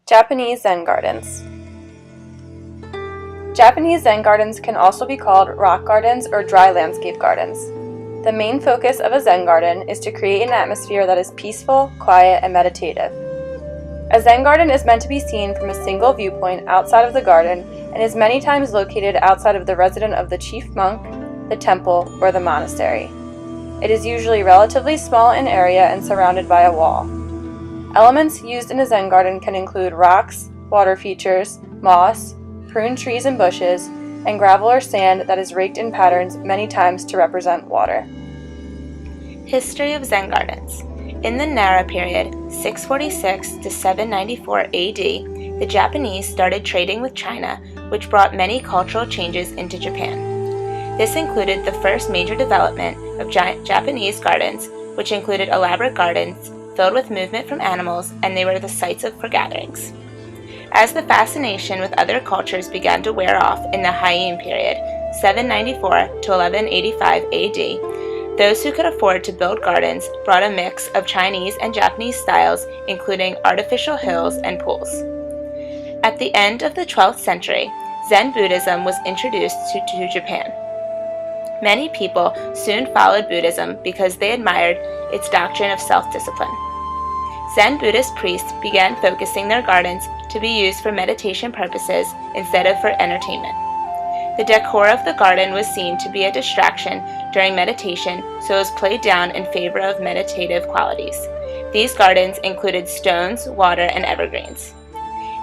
Japanese Zen Gardens. Japanese Zen Gardens can also be called rock gardens or dry landscape gardens. The main focus of a Zen garden is to create an atmosphere that is peaceful, quiet, and meditative. A Zen garden is meant to be seen from a single viewpoint outside of the garden and is many times located outside of the residence of the chief monk, the temple, or the monastery. It is usually relatively small in area and surrounded by a wall. Elements used in a Zen garden can include rocks, water features, moss, pruned trees and bushes, and gravel or sand that is raked in patterns many times to represent water. History of Zen Gardens. In the Nara period, 646 to 794 AD, the Japanese started trading with China, which brought many cultural changes into Japan. This included the first major development of Japanese gardens, which included elaborate gardens filled with movement from animals, and they were the sites for gatherings. As the fascination with other cultures began to wear off in the Heian period, 794 to 1185 AD, those who could afford to build gardens brought a mix of Chinese and Japanese styles, including artificial hills and pools. At the end of the 12th century, Zen Buddhism was introduced to Japan. Many people soon followed Buddhism because they admired its doctrine of self-discipline. Zen Buddhist priests began focusing their gardens to be used for meditation purposes instead of for entertainment. The decor of the garden was seen to be a distraction during meditation, so it was played down in favor of meditative qualities. These gardens included stones, water, and evergreens.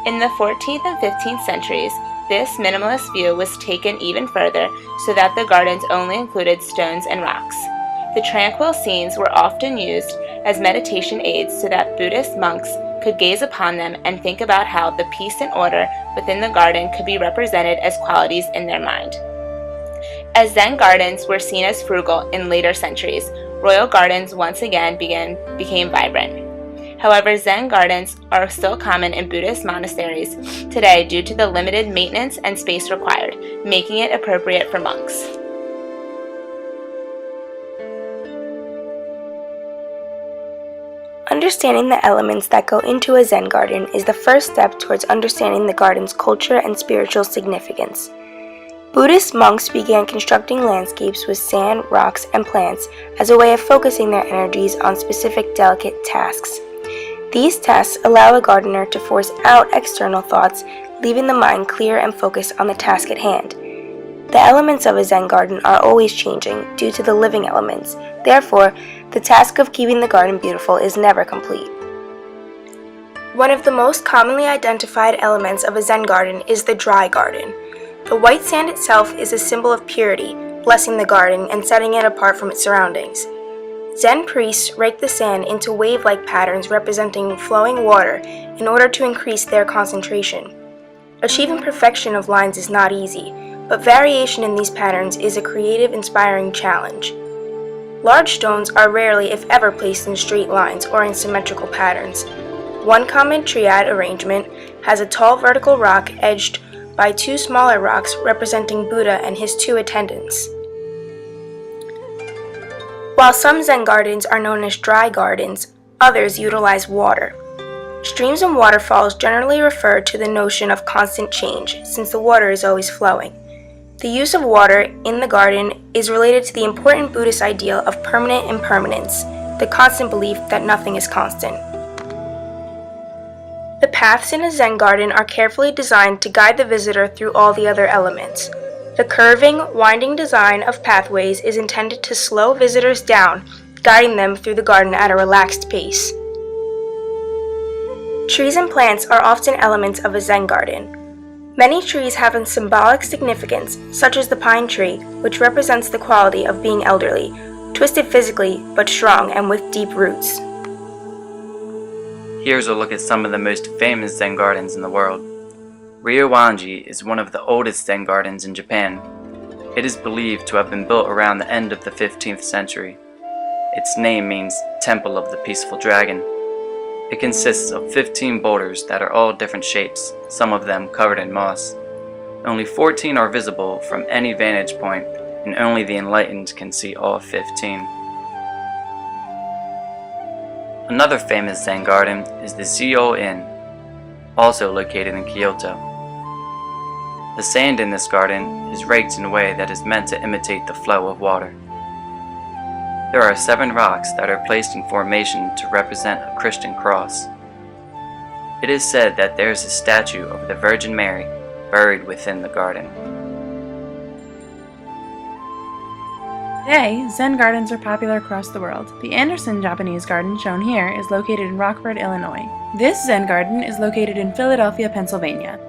In the 14th and 15th centuries, this minimalist view was taken even further so that the gardens only included stones and rocks. The tranquil scenes were often used as meditation aids so that Buddhist monks could gaze upon them and think about how the peace and order within the garden could be represented as qualities in their mind. As Zen gardens were seen as frugal in later centuries, royal gardens once again became vibrant. However, Zen gardens are still common in Buddhist monasteries today due to the limited maintenance and space required, making it appropriate for monks. Understanding the elements that go into a Zen garden is the first step towards understanding the garden's culture and spiritual significance. Buddhist monks began constructing landscapes with sand, rocks, and plants as a way of focusing their energies on specific delicate tasks. These tasks allow a gardener to force out external thoughts, leaving the mind clear and focused on the task at hand. The elements of a Zen garden are always changing due to the living elements. Therefore, the task of keeping the garden beautiful is never complete. One of the most commonly identified elements of a Zen garden is the dry garden. The white sand itself is a symbol of purity, blessing the garden and setting it apart from its surroundings. Zen priests rake the sand into wave-like patterns representing flowing water in order to increase their concentration. Achieving perfection of lines is not easy, but variation in these patterns is a creative, inspiring challenge. Large stones are rarely, if ever, placed in straight lines or in symmetrical patterns. One common triad arrangement has a tall vertical rock edged by two smaller rocks representing Buddha and his two attendants. While some Zen gardens are known as dry gardens, others utilize water. Streams and waterfalls generally refer to the notion of constant change, since the water is always flowing. The use of water in the garden is related to the important Buddhist ideal of permanent impermanence, the constant belief that nothing is constant. The paths in a Zen garden are carefully designed to guide the visitor through all the other elements. The curving, winding design of pathways is intended to slow visitors down, guiding them through the garden at a relaxed pace. Trees and plants are often elements of a Zen garden. Many trees have a symbolic significance, such as the pine tree, which represents the quality of being elderly, twisted physically but strong and with deep roots. Here's a look at some of the most famous Zen gardens in the world. Ryoanji is one of the oldest Zen gardens in Japan. It is believed to have been built around the end of the 15th century. Its name means Temple of the Peaceful Dragon. It consists of 15 boulders that are all different shapes, some of them covered in moss. Only 14 are visible from any vantage point, and only the enlightened can see all 15. Another famous Zen garden is the Zio Inn. also located in Kyoto. The sand in this garden is raked in a way that is meant to imitate the flow of water. There are 7 rocks that are placed in formation to represent a Christian cross. It is said that there is a statue of the Virgin Mary buried within the garden. Today, Zen gardens are popular across the world. The Anderson Japanese Garden, shown here, is located in Rockford, Illinois. This Zen garden is located in Philadelphia, Pennsylvania.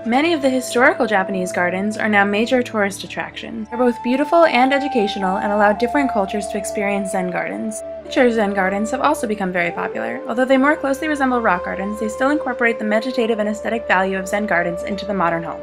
Many of the historical Japanese gardens are now major tourist attractions. They're both beautiful and educational and allow different cultures to experience Zen gardens. Miniature Zen gardens have also become very popular. Although they more closely resemble rock gardens, they still incorporate the meditative and aesthetic value of Zen gardens into the modern home.